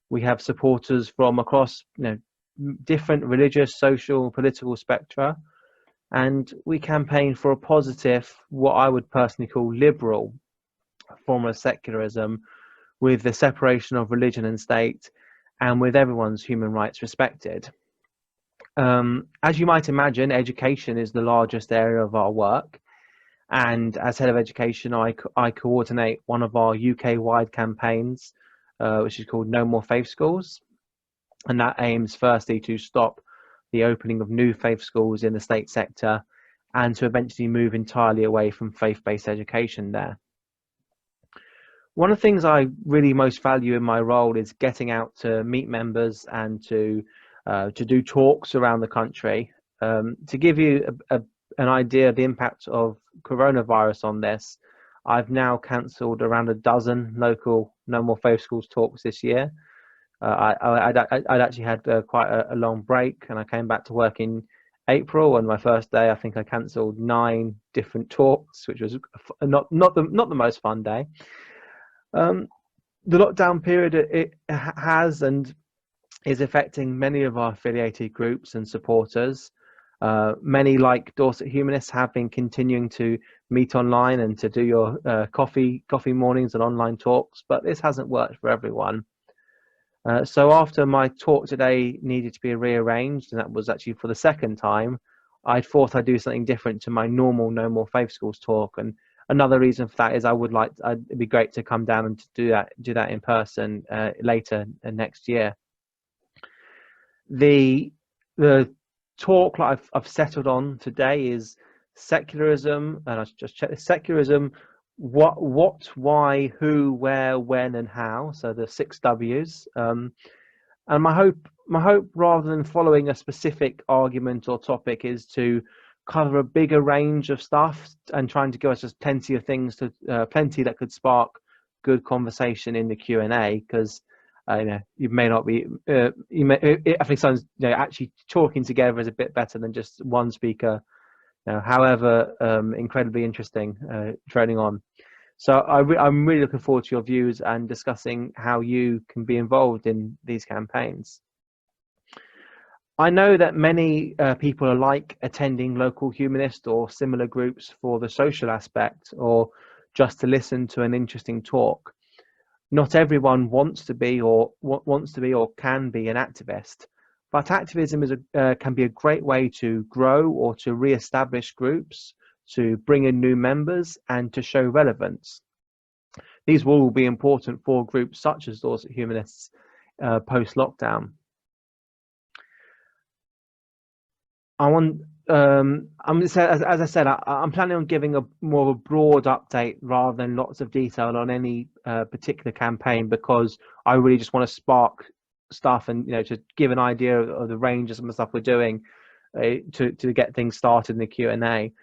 We have supporters from across different religious, social, political spectra, and we campaign for a positive, what I would personally call liberal form of secularism, with the separation of religion and state, and with everyone's human rights respected. As you might imagine, education is the largest area of our work, and as head of education, I coordinate one of our UK-wide campaigns, which is called No More Faith Schools, and that aims firstly to stop the opening of new faith schools in the state sector, and to eventually move entirely away from faith-based education there. One of the things I really most value in my role is getting out to meet members and to do talks around the country. To give you an idea of the impact of coronavirus on this, I've now cancelled around a dozen local No More Faith Schools talks this year. I'd actually had quite a long break, and I came back to work in April, and my first day I think I cancelled 9 different talks, which was not the most fun day. The lockdown period it has and is affecting many of our affiliated groups and supporters. Many, like Dorset Humanists, have been continuing to meet online and to do your coffee mornings and online talks, but this hasn't worked for everyone. So after my talk today needed to be rearranged, and that was actually for the second time, I thought I'd do something different to my normal No More Faith Schools talk. And another reason for that is it'd be great to come down and to do that in person later next year. The talk that I've settled on today is secularism, and I just checked secularism: what, why, who, where, when, and how. So the 6 W's. And my hope, rather than following a specific argument or topic, is to cover a bigger range of stuff and trying to give us just plenty of things plenty that could spark good conversation in the Q&A, because you may not be I think sometimes actually talking together is a bit better than just one speaker, however incredibly interesting training on. So I'm really looking forward to your views and discussing how you can be involved in these campaigns. I know that many people like attending local humanist or similar groups for the social aspect, or just to listen to an interesting talk. Not everyone wants to be or can be an activist, but activism can be a great way to grow or to re-establish groups, to bring in new members, and to show relevance. These will all be important for groups such as Dorset Humanists post-lockdown. As I said, I'm planning on giving a more of a broad update rather than lots of detail on any particular campaign, because I really just want to spark stuff and to give an idea of the range of some of the stuff we're doing to get things started in the Q&A.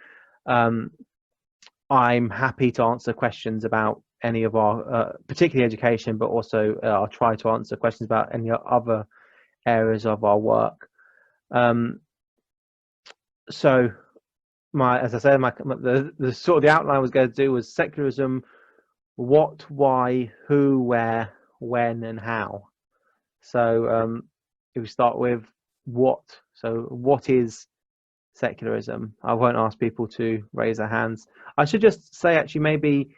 I'm happy to answer questions about any of our particularly education, but also I'll try to answer questions about any other areas of our work. So as I said, the sort of the outline I was going to do was secularism: what, why, who, where, when, and how. So if we start with what, so what is secularism? I won't ask people to raise their hands. I should just say, actually, maybe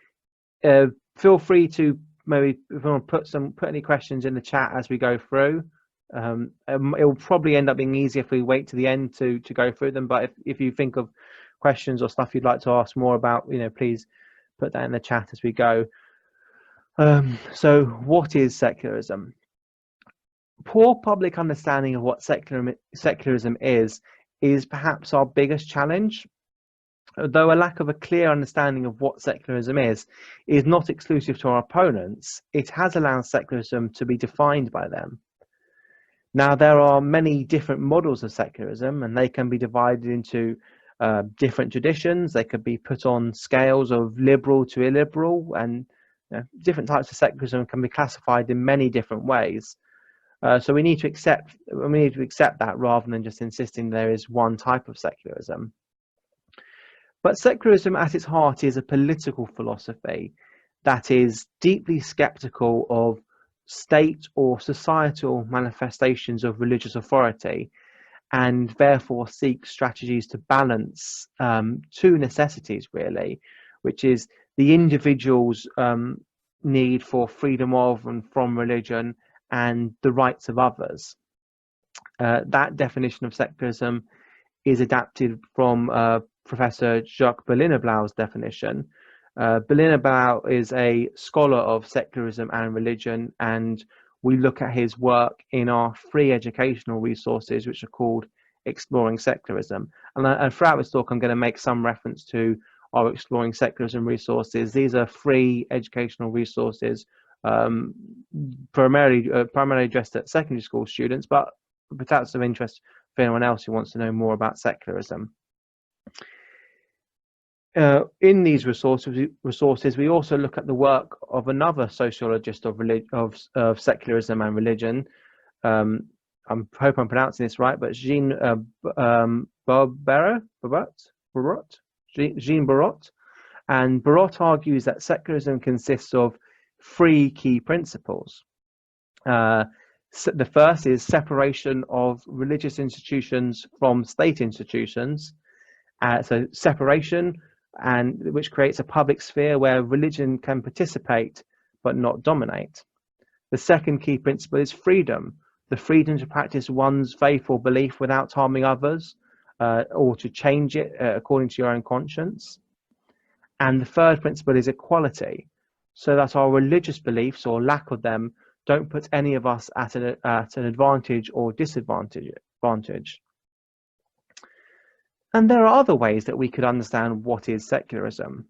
feel free to maybe if you want to put any questions in the chat as we go through. It will probably end up being easier if we wait to the end to go through them, but if you think of questions or stuff you'd like to ask more about, please put that in the chat as we go. So what is secularism? Poor public understanding of what secularism is perhaps our biggest challenge. Though a lack of a clear understanding of what secularism is not exclusive to our opponents, it has allowed secularism to be defined by them. Now, there are many different models of secularism, and they can be divided into different traditions. They could be put on scales of liberal to illiberal, and different types of secularism can be classified in many different ways. So we need to accept that rather than just insisting there is one type of secularism. But secularism at its heart is a political philosophy that is deeply skeptical of state or societal manifestations of religious authority, and therefore seek strategies to balance two necessities, really, which is the individual's need for freedom of and from religion and the rights of others. That definition of secularism is adapted from Professor Jacques Berliner-Blau's definition. Berliner-Blau is a scholar of secularism and religion, and we look at his work in our free educational resources, which are called Exploring Secularism. And throughout this talk, I'm going to make some reference to our Exploring Secularism resources. These are free educational resources, primarily addressed at secondary school students, but that's of interest for anyone else who wants to know more about secularism. In these resources, we also look at the work of another sociologist of secularism and religion. I hope I'm pronouncing this right, but Jean Barot. And Barot argues that secularism consists of three key principles. The first is separation of religious institutions from state institutions. So separation, and which creates a public sphere where religion can participate but not dominate. The second key principle is freedom, the freedom to practice one's faith or belief without harming others, or to change it according to your own conscience. And the third principle is equality, so that our religious beliefs or lack of them don't put any of us at an advantage or disadvantage. And there are other ways that we could understand what is secularism.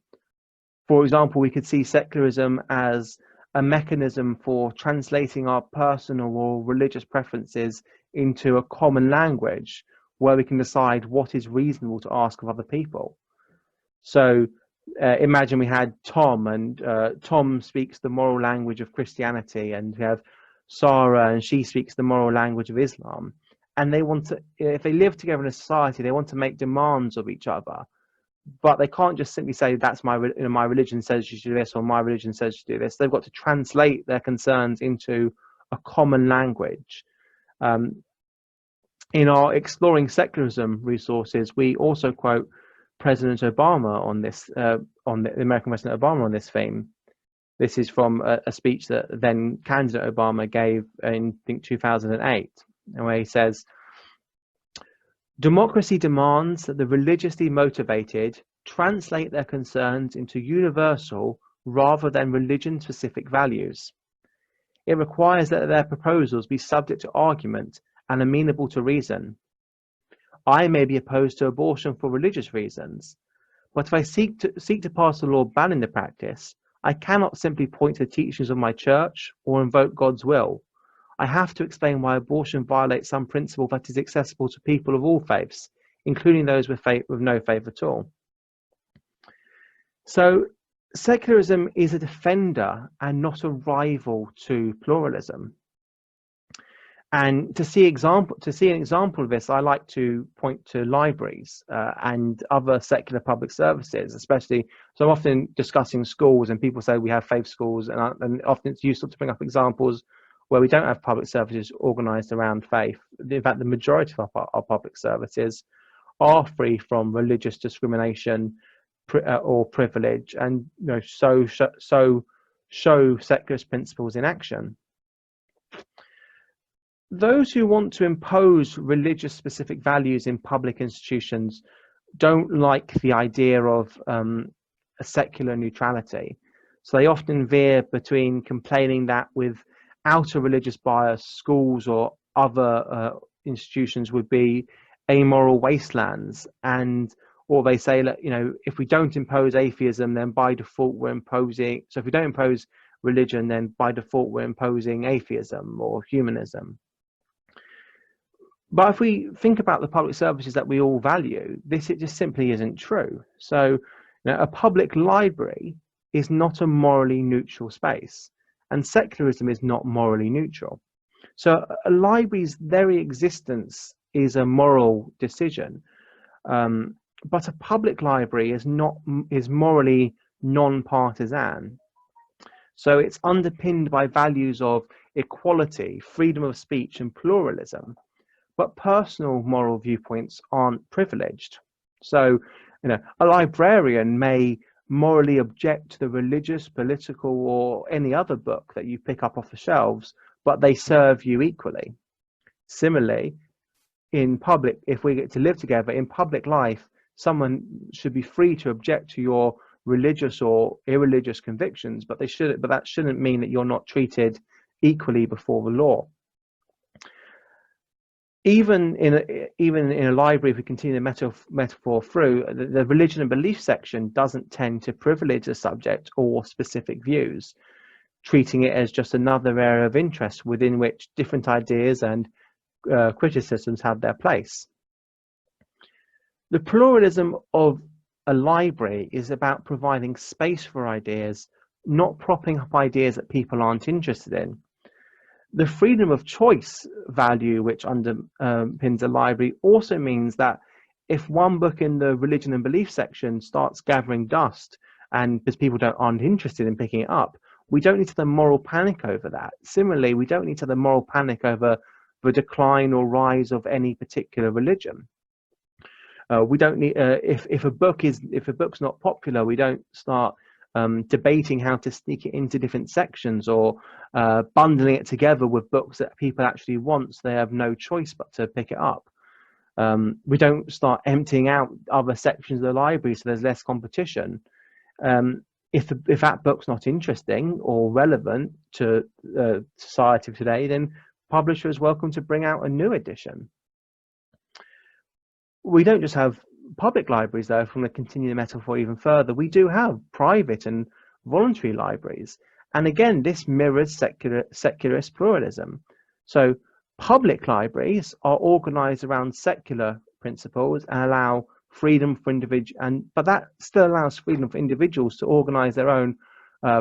For example, we could see secularism as a mechanism for translating our personal or religious preferences into a common language where we can decide what is reasonable to ask of other people. So imagine we had Tom, and Tom speaks the moral language of Christianity, and we have Sarah, and she speaks the moral language of Islam. And they want to, if they live together in a society, they want to make demands of each other, but they can't just simply say that's my religion says you should do this, or my religion says you should do this. They've got to translate their concerns into a common language. In our Exploring Secularism resources, we also quote President Obama on this, on the American President Obama on this theme. This is from a speech that then candidate Obama gave in, I think, 2008, where he says, "Democracy demands that the religiously motivated translate their concerns into universal rather than religion-specific values. It requires that their proposals be subject to argument and amenable to reason. I may be opposed to abortion for religious reasons, but if I seek to pass a law banning the practice, I cannot simply point to the teachings of my church or invoke God's will. I have to explain why abortion violates some principle that is accessible to people of all faiths, including those with no faith at all." So secularism is a defender and not a rival to pluralism. And to see an example of this, I like to point to libraries and other secular public services, especially. So I'm often discussing schools, and people say we have faith schools, and often it's useful to bring up examples where we don't have public services organised around faith. In fact, the majority of our public services are free from religious discrimination or privilege, and so show secularist principles in action. Those who want to impose religious specific values in public institutions don't like the idea of a secular neutrality. So they often veer between complaining that without a religious bias, schools or other institutions would be amoral wastelands, or they say that, if we don't impose atheism, then by default we're imposing. So if we don't impose religion, then by default we're imposing atheism or humanism. But if we think about the public services that we all value, it just simply isn't true. So a public library is not a morally neutral space, and secularism is not morally neutral. So a library's very existence is a moral decision, but a public library is morally non-partisan. So it's underpinned by values of equality, freedom of speech, and pluralism. But personal moral viewpoints aren't privileged. So, a librarian may morally object to the religious, political, or any other book that you pick up off the shelves, but they serve you equally. Similarly, in public, if we get to live together in public life, someone should be free to object to your religious or irreligious convictions, but that shouldn't mean that you're not treated equally before the law. Even in a library, if we continue the metaphor through, the religion and belief section doesn't tend to privilege a subject or specific views, treating it as just another area of interest within which different ideas and criticisms have their place. The pluralism of a library is about providing space for ideas, not propping up ideas that people aren't interested in. The freedom of choice value which underpins a library also means that if one book in the religion and belief section starts gathering dust and because people aren't interested in picking it up, we don't need to have a moral panic over that. Similarly, we don't need to have a moral panic over the decline or rise of any particular religion. We don't need if a book's not popular, we don't start debating how to sneak it into different sections or bundling it together with books that people actually want, so they have no choice but to pick it up. We don't start emptying out other sections of the library so there's less competition. If that book's not interesting or relevant to society of today, then publisher is welcome to bring out a new edition. We don't just have public libraries, though. From the continuing metaphor even further, we do have private and voluntary libraries, and again this mirrors secularist pluralism. So public libraries are organized around secular principles and allow freedom for but that still allows freedom for individuals to organize their own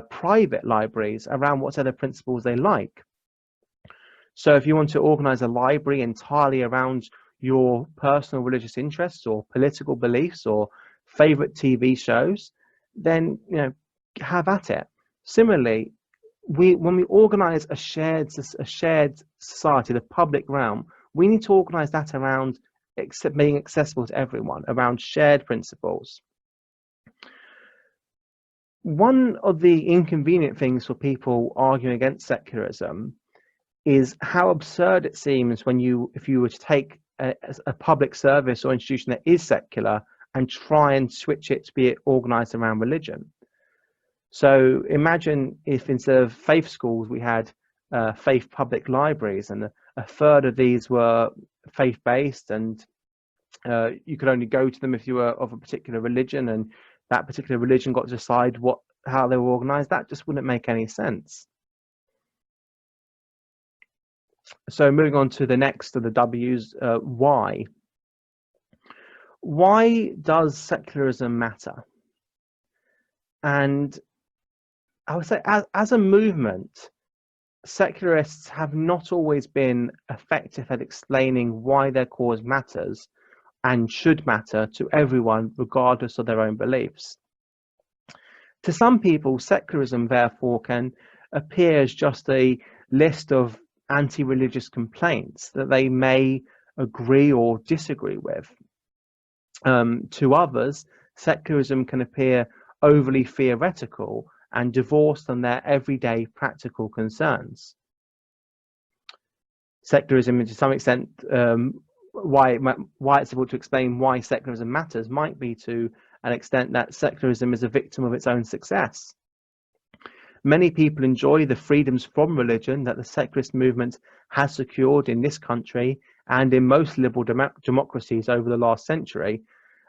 private libraries around whatever principles they like. So if you want to organize a library entirely around your personal religious interests or political beliefs or favorite TV shows, then have at it. Similarly, when we organize a shared society, the public realm, we need to organize that around being accessible to everyone, around shared principles. One of the inconvenient things for people arguing against secularism is how absurd it seems if you were to take a public service or institution that is secular and try and switch it to be organized around religion. So imagine if instead of faith schools we had faith public libraries, and a third of these were faith-based, and you could only go to them if you were of a particular religion, and that particular religion got to decide how they were organized. That just wouldn't make any sense. So moving on to the next of the W's, why? Why does secularism matter? And I would say as a movement, secularists have not always been effective at explaining why their cause matters and should matter to everyone regardless of their own beliefs. To some people, secularism therefore can appear as just a list of anti-religious complaints that they may agree or disagree with. To others, secularism can appear overly theoretical and divorced from their everyday practical concerns. Secularism, to some extent, why it's able to explain why secularism matters might be to an extent that secularism is a victim of its own success. Many people enjoy the freedoms from religion that the secularist movement has secured in this country and in most liberal democracies over the last century,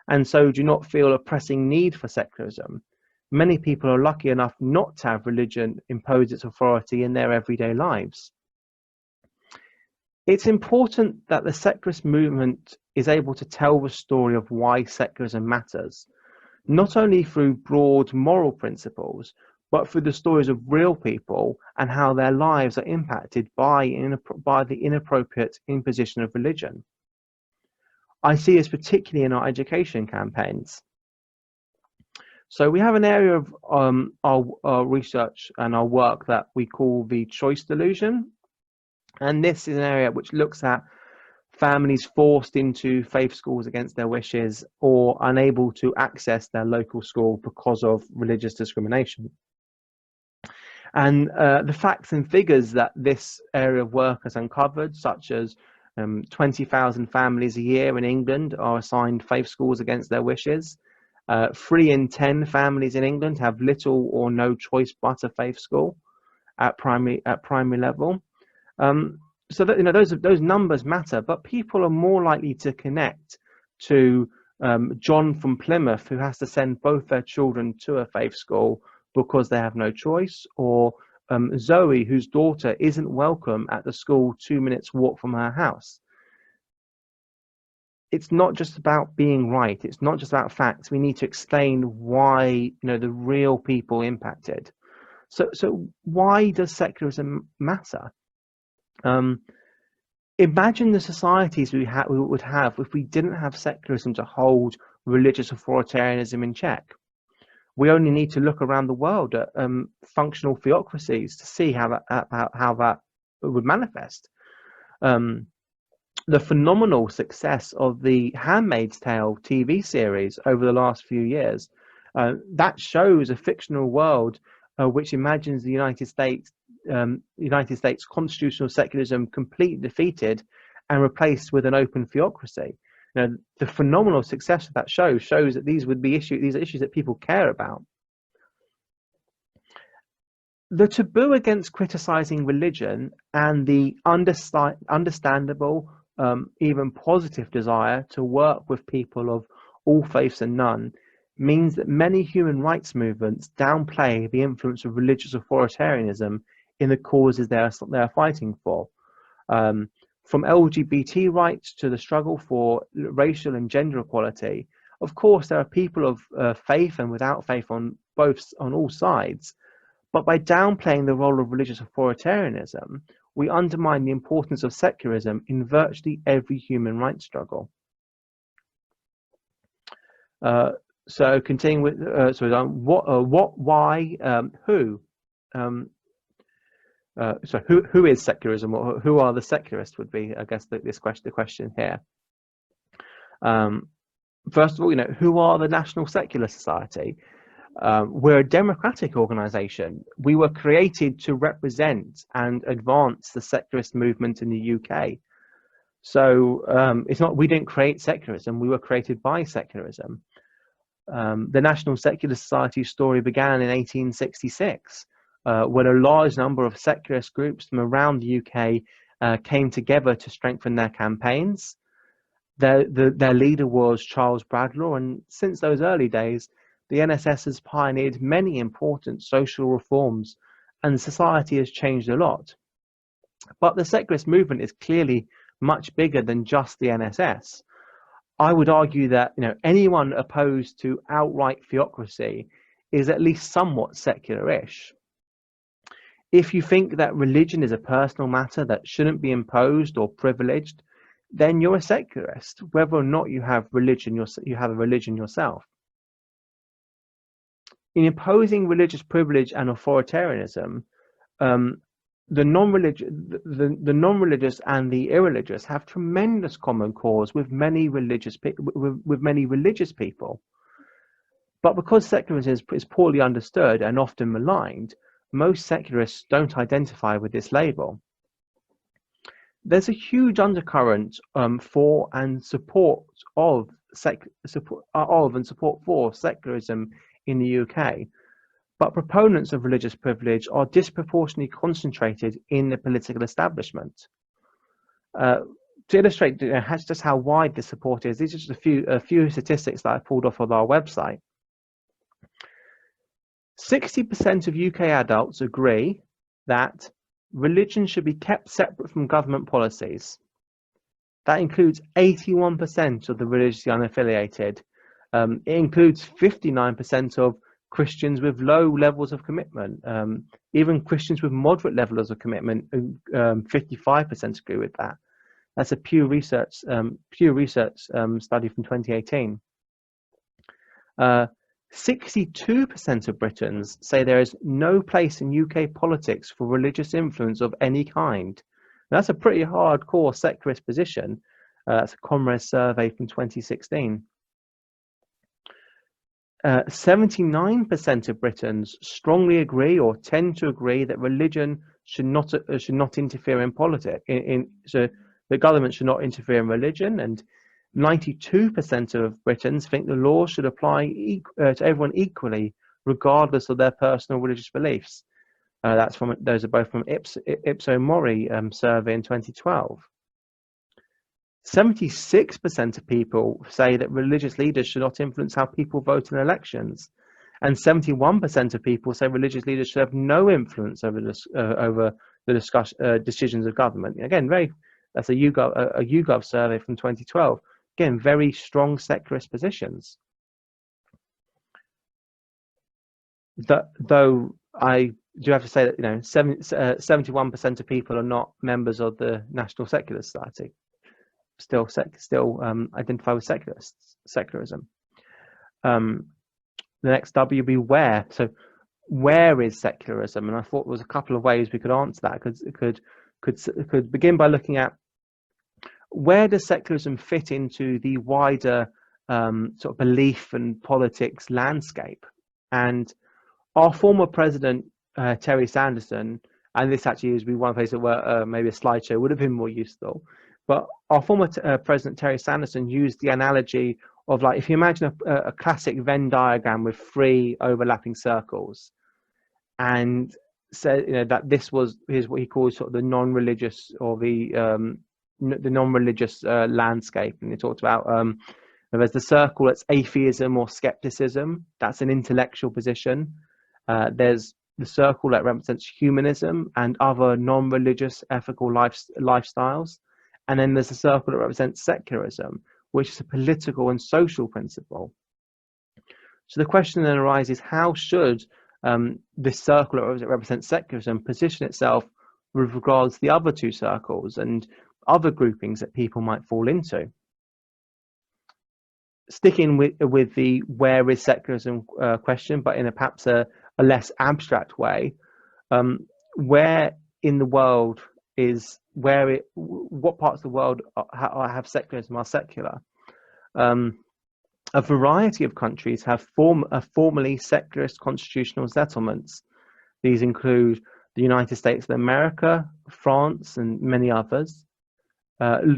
and so do not feel a pressing need for secularism. Many people are lucky enough not to have religion impose its authority in their everyday lives. It's important that the secularist movement is able to tell the story of why secularism matters, not only through broad moral principles, but through the stories of real people and how their lives are impacted by the inappropriate imposition of religion. I see this particularly in our education campaigns. So we have an area of our research and our work that we call the Choice Delusion. And this is an area which looks at families forced into faith schools against their wishes or unable to access their local school because of religious discrimination. And the facts and figures that this area of work has uncovered, such as 20,000 families a year in England are assigned faith schools against their wishes. 3 in 10 families in England have little or no choice but a faith school at primary level. So that, those numbers matter, but people are more likely to connect to John from Plymouth, who has to send both their children to a faith school because they have no choice, or Zoe, whose daughter isn't welcome at the school 2 minutes walk from her house. It's not just about being right. It's not just about facts. We need to explain why, the real people impacted. So why does secularism matter? Imagine the societies we would have if we didn't have secularism to hold religious authoritarianism in check. We only need to look around the world at functional theocracies to see how that would manifest. The phenomenal success of the Handmaid's Tale TV series over the last few years, that shows a fictional world which imagines the United States constitutional secularism completely defeated and replaced with an open theocracy. The phenomenal success of that show shows that these are issues that people care about. The taboo against criticizing religion and the understandable, even positive desire to work with people of all faiths and none means that many human rights movements downplay the influence of religious authoritarianism in the causes they are fighting for. From LGBT rights to the struggle for racial and gender equality, of course, there are people of faith and without faith on all sides. But by downplaying the role of religious authoritarianism, we undermine the importance of secularism in virtually every human rights struggle. So continuing with what, why, who. So who is secularism, or who are the secularists would be, I guess, the question here. First of all, who are the National Secular Society? We're a democratic organisation. We were created to represent and advance the secularist movement in the UK. So it's not, we didn't create secularism, we were created by secularism. The National Secular Society's story began in 1866. When a large number of secularist groups from around the UK came together to strengthen their campaigns. Their leader was Charles Bradlaugh, and since those early days, the NSS has pioneered many important social reforms, and society has changed a lot. But the secularist movement is clearly much bigger than just the NSS. I would argue that anyone opposed to outright theocracy is at least somewhat secular-ish. If you think that religion is a personal matter that shouldn't be imposed or privileged, then you're a secularist, whether or not you have a religion yourself. In imposing religious privilege and authoritarianism, the non-religious and the irreligious have tremendous common cause with many religious people. But because secularism is poorly understood and often maligned, most secularists don't identify with this label. There's a huge undercurrent for and support for secularism in the UK, but proponents of religious privilege are disproportionately concentrated in the political establishment. To illustrate just how wide the support is, these are just a few statistics that I pulled off of our website. 60% of UK adults agree that religion should be kept separate from government policies. That includes 81% of the religiously unaffiliated. It includes 59% of Christians with low levels of commitment. Even Christians with moderate levels of commitment, 55% agree with that. That's a Pew Research study from 2018. 62% of Britons say there is no place in UK politics for religious influence of any kind. Now, that's a pretty hardcore secularist position. That's a Comres survey from 2016. 79% of Britons strongly agree or tend to agree that religion should not interfere in politics. So the government should not interfere in religion, and 92% of Britons think the law should apply to everyone equally, regardless of their personal religious beliefs. Those are both from Ipso Mori survey in 2012. 76% of people say that religious leaders should not influence how people vote in elections, and 71% of people say religious leaders should have no influence over the decisions of government. Again, that's a YouGov survey from 2012. Again, very strong secularist positions. Though I do have to say that 71% of people are not members of the National Secular Society. Still identify with secularism. The next W would be where. So where is secularism? And I thought there was a couple of ways we could answer that. Could begin by looking at where does secularism fit into the wider sort of belief and politics landscape. And our former president, Terry Sanderson, and this actually would be one place where maybe a slideshow would have been more useful, but our former president, Terry Sanderson, used the analogy of, like, if you imagine a classic Venn diagram with 3 overlapping circles, and said that this was what he calls sort of the non-religious, or the non-religious landscape. And he talked about there's the circle that's atheism or skepticism. That's an intellectual position. There's the circle that represents humanism and other non-religious ethical lifestyles. And then there's a circle that represents secularism, which is a political and social principle. So the question then arises, how should this circle that represents secularism position itself with regards to the other 2 circles and other groupings that people might fall into? Sticking with the where is secularism question, but in perhaps a less abstract way, where in the world is what parts of the world have secularism are secular? A variety of countries have formally secularist constitutional settlements. These include the United States of America, France, and many others.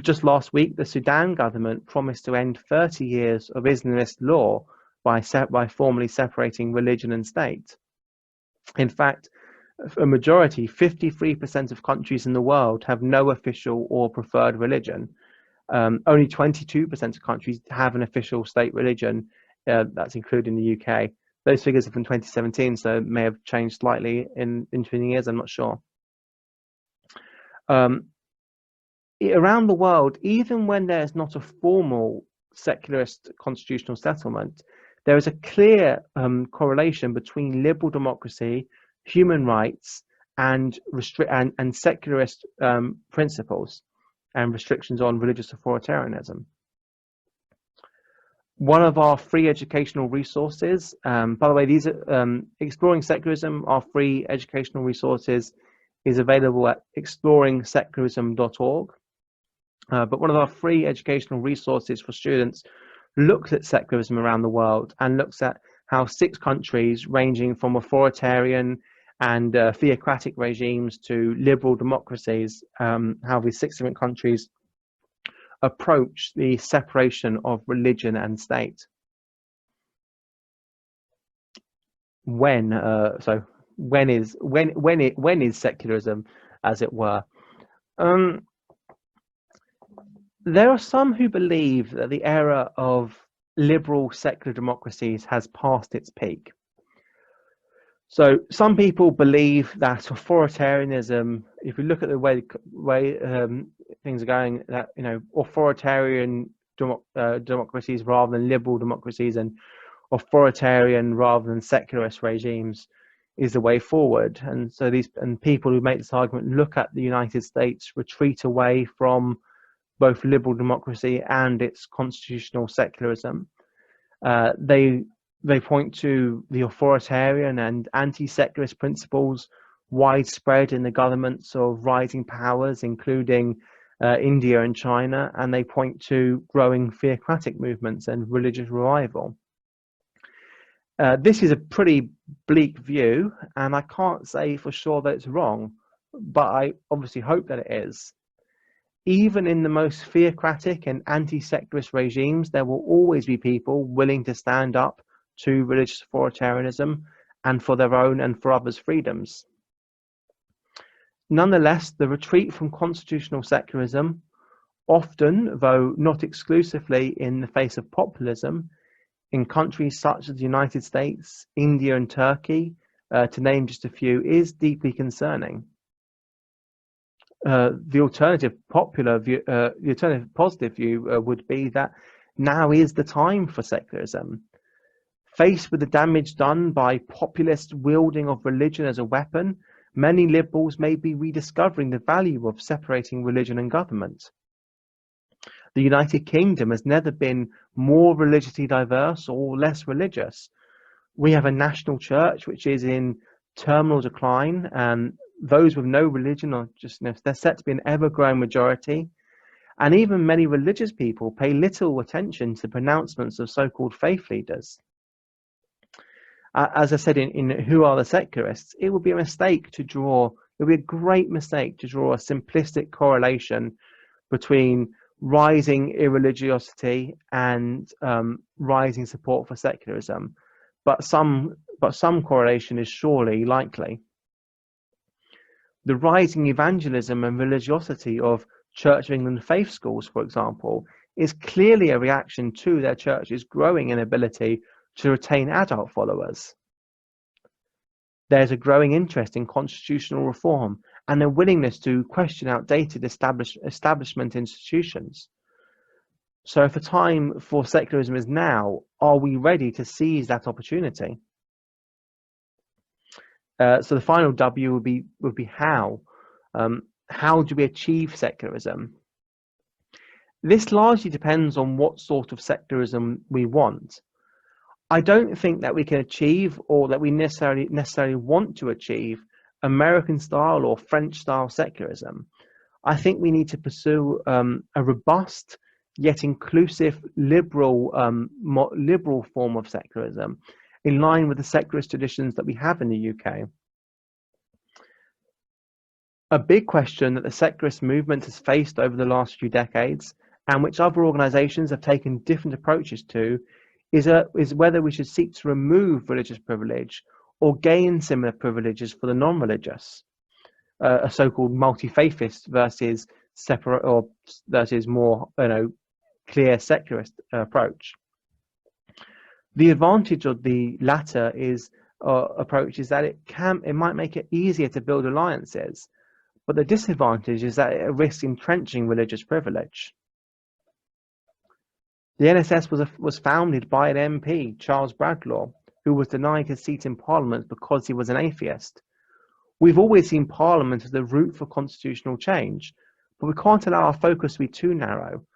Just last week, the Sudan government promised to end 30 years of Islamist law by formally separating religion and state. In fact, a majority, 53% of countries in the world, have no official or preferred religion. Only 22% of countries have an official state religion. That's including the UK. Those figures are from 2017, so it may have changed slightly in intervening years. I'm not sure. Around the world, even when there's not a formal secularist constitutional settlement, there is a clear correlation between liberal democracy, human rights, and secularist principles and restrictions on religious authoritarianism. One of our free educational resources, by the way, these are Exploring Secularism, our free educational resources, is available at exploringsecularism.org. But one of our free educational resources for students looks at secularism around the world and looks at how 6 countries, ranging from authoritarian and theocratic regimes to liberal democracies, how these 6 different countries approach the separation of religion and state. When is secularism, as it were? There are some who believe that the era of liberal secular democracies has passed its peak. So some people believe that authoritarianism, if you look at the way things are going, that authoritarian democracies rather than liberal democracies, and authoritarian rather than secularist regimes, is the way forward. And so people who make this argument look at the United States retreat away from both liberal democracy and its constitutional secularism. They They point to the authoritarian and anti-secularist principles widespread in the governments of rising powers, including India and China, and they point to growing theocratic movements and religious revival. This is a pretty bleak view, and I can't say for sure that it's wrong, but I obviously hope that it is. Even in the most theocratic and anti-secularist regimes, there will always be people willing to stand up to religious authoritarianism and for their own and for others' freedoms. Nonetheless, the retreat from constitutional secularism, often, though not exclusively in the face of populism, in countries such as the United States, India and Turkey, to name just a few, is deeply concerning. The alternative positive view would be that now is the time for secularism. Faced with the damage done by populist wielding of religion as a weapon, many liberals may be rediscovering the value of separating religion and government. The United Kingdom has never been more religiously diverse or less religious. We have a national church which is in terminal decline, and those with no religion are they're set to be an ever-growing majority. And even many religious people pay little attention to the pronouncements of so-called faith leaders. As I said in Who Are the Secularists, it would be a great mistake to draw a simplistic correlation between rising irreligiosity and rising support for secularism, but some correlation is surely likely. The rising evangelism and religiosity of Church of England faith schools, for example, is clearly a reaction to their church's growing inability to retain adult followers. There's a growing interest in constitutional reform and a willingness to question outdated establishment institutions. So if the time for secularism is now, are we ready to seize that opportunity? So the final W would be how. How do we achieve secularism? This largely depends on what sort of secularism we want. I don't think that we can achieve, or that we necessarily want to achieve, American style or French style secularism. I think we need to pursue a robust yet inclusive liberal form of secularism, in line with the secularist traditions that we have in the UK. A big question that the secularist movement has faced over the last few decades, and which other organisations have taken different approaches to, is whether we should seek to remove religious privilege or gain similar privileges for the non-religious, a so-called multi-faithist versus separate, or versus more clear secularist approach. The advantage of the latter approach is that it might make it easier to build alliances, but the disadvantage is that it risks entrenching religious privilege. The NSS was founded by an MP, Charles Bradlaugh, who was denied his seat in Parliament because he was an atheist. We've always seen Parliament as the route for constitutional change, but we can't allow our focus to be too narrow.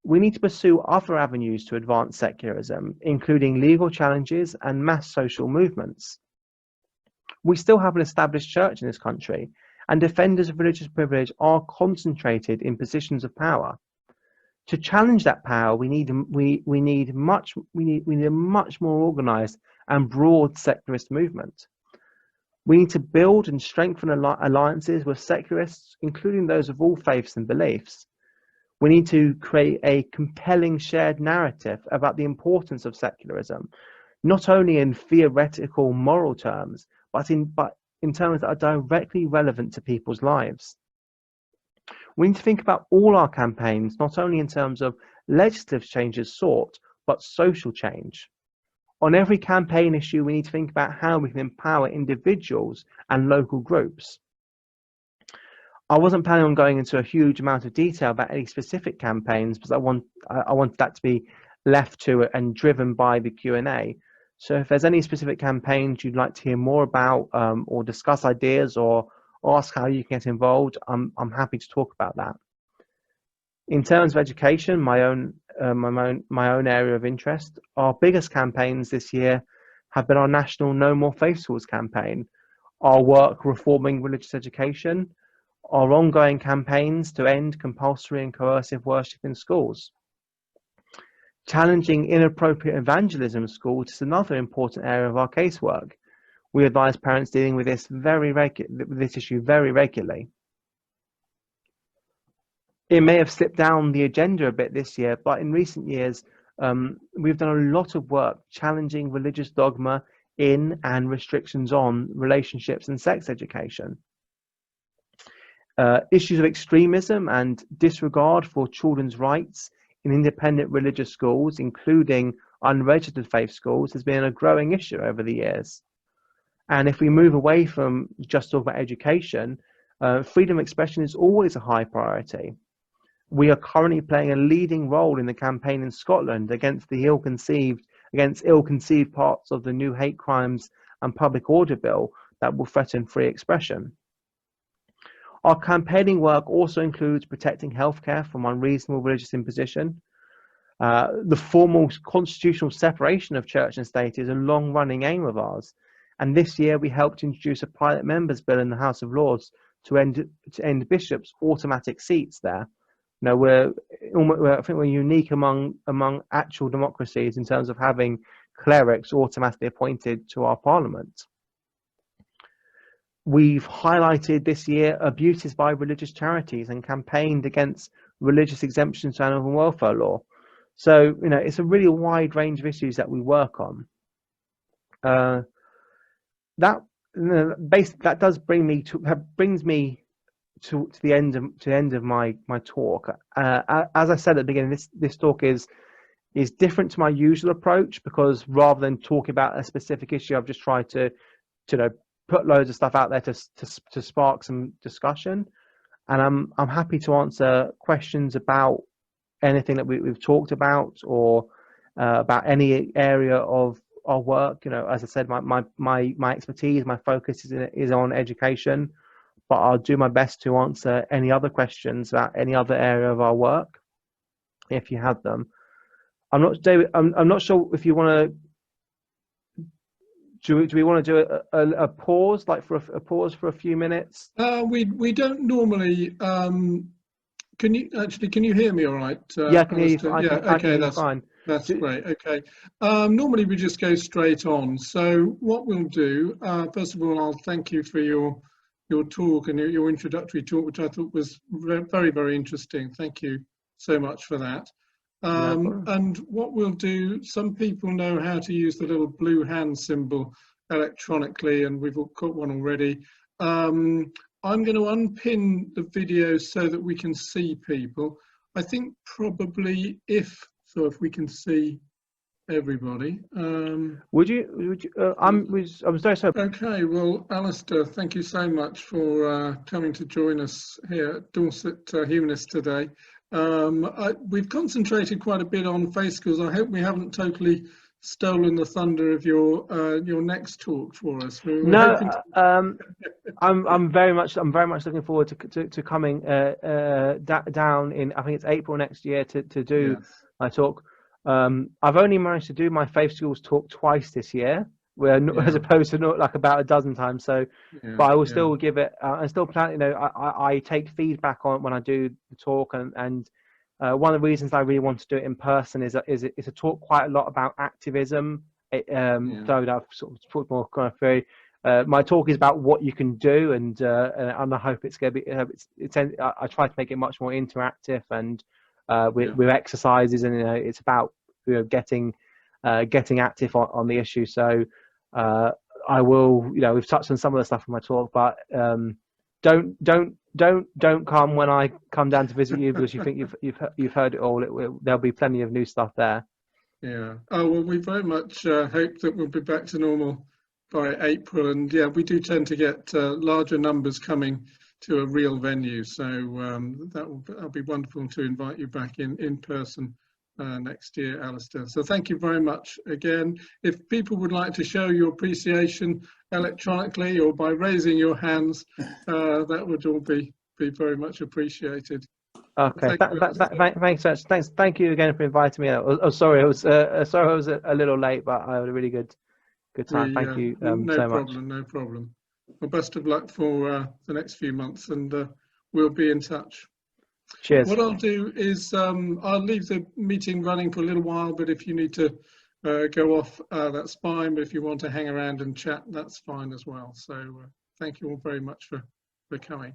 We need to pursue other avenues to advance secularism, including legal challenges and mass social movements. We still have an established church in this country, and defenders of religious privilege are concentrated in positions of power. To challenge that power, we need a much more organised and broad secularist movement. We need to build and strengthen alliances with secularists, including those of all faiths and beliefs. We need to create a compelling shared narrative about the importance of secularism, not only in theoretical moral terms, but in terms that are directly relevant to people's lives. We need to think about all our campaigns, not only in terms of legislative changes sought, but social change. On every campaign issue, we need to think about how we can empower individuals and local groups. I wasn't planning on going into a huge amount of detail about any specific campaigns, because I wanted that to be left to it and driven by the Q&A. So if there's any specific campaigns you'd like to hear more about, or discuss ideas, or ask how you can get involved, I'm happy to talk about that. In terms of education, my own area of interest, our biggest campaigns this year have been our national No More Faith Schools campaign, our work reforming religious education, our ongoing campaigns to end compulsory and coercive worship in schools. Challenging inappropriate evangelism in schools is another important area of our casework. We advise parents dealing with this issue very regularly. It may have slipped down the agenda a bit this year, but in recent years, we've done a lot of work challenging religious dogma in and restrictions on relationships and sex education. Issues of extremism and disregard for children's rights in independent religious schools, including unregistered faith schools, has been a growing issue over the years. And if we move away from just talking about education, freedom of expression is always a high priority. We are currently playing a leading role in the campaign in Scotland against ill-conceived parts of the new hate crimes and public order bill that will threaten free expression. Our campaigning work also includes protecting healthcare from unreasonable religious imposition. The formal constitutional separation of church and state is a long-running aim of ours, and this year we helped introduce a private members' bill in the House of Lords to end bishops' automatic seats there. You know, I think we're unique among actual democracies in terms of having clerics automatically appointed to our parliament. We've highlighted this year abuses by religious charities and campaigned against religious exemptions to animal welfare law. So, you know, it's a really wide range of issues that we work on. That brings me to the end of my talk. As I said at the beginning, this talk is different to my usual approach, because rather than talk about a specific issue, I've just tried to put loads of stuff out there to spark some discussion. And I'm happy to answer questions about anything that we've talked about, or about any area of our work. You know, as I said, my expertise, my focus is on education, but I'll do my best to answer any other questions about any other area of our work if you have them. I'm not sure if you want to. Do we want to do a pause, like for a pause for a few minutes? We don't normally. Can you hear me all right? Yeah, I can hear you. Okay, that's fine. That's great. Okay. Normally we just go straight on. So what we'll do, first of all, I'll thank you for your talk and your introductory talk, which I thought was very, very interesting. Thank you so much for that. And what we'll do, some people know how to use the little blue hand symbol electronically, and we've got one already. I'm going to unpin the video so that we can see people. I think probably if we can see everybody. I'm very sorry. Okay, well, Alastair, thank you so much for coming to join us here at Dorset Humanists today. We've concentrated quite a bit on faith schools. I hope we haven't totally stolen the thunder of your next talk for us. I'm very much looking forward to coming down in, I think it's April next year, to do my talk. I've only managed to do my faith schools talk twice this year, as opposed to not like about a dozen times. So, but I will still give it. I still plan. You know, I take feedback on when I do the talk, and one of the reasons I really want to do it in person is to talk quite a lot about activism. Though I've sort of put more kind of very. My talk is about what you can do, and I hope it's going to be. I try to make it much more interactive and with exercises, and it's about getting active on the issue. So I will, we've touched on some of the stuff in my talk, but don't come when I come down to visit you because you think you've heard it all. There'll be plenty of new stuff there. Yeah. Oh well, we very much hope that we'll be back to normal by April, and we do tend to get larger numbers coming to a real venue, so that'll be wonderful to invite you back in person next year, Alastair. So thank you very much again. If people would like to show your appreciation electronically or by raising your hands, that would all be very much appreciated. Okay. Thank you, Alastair. Thanks so much. Thank you again for inviting me. Sorry, I was a little late, but I had a really good time. Thank you No so much. problem, no problem. Well, best of luck for the next few months, and we'll be in touch. Cheers. What I'll do is I'll leave the meeting running for a little while, but if you need to go off, that's fine. But if you want to hang around and chat, that's fine as well. So thank you all very much for coming.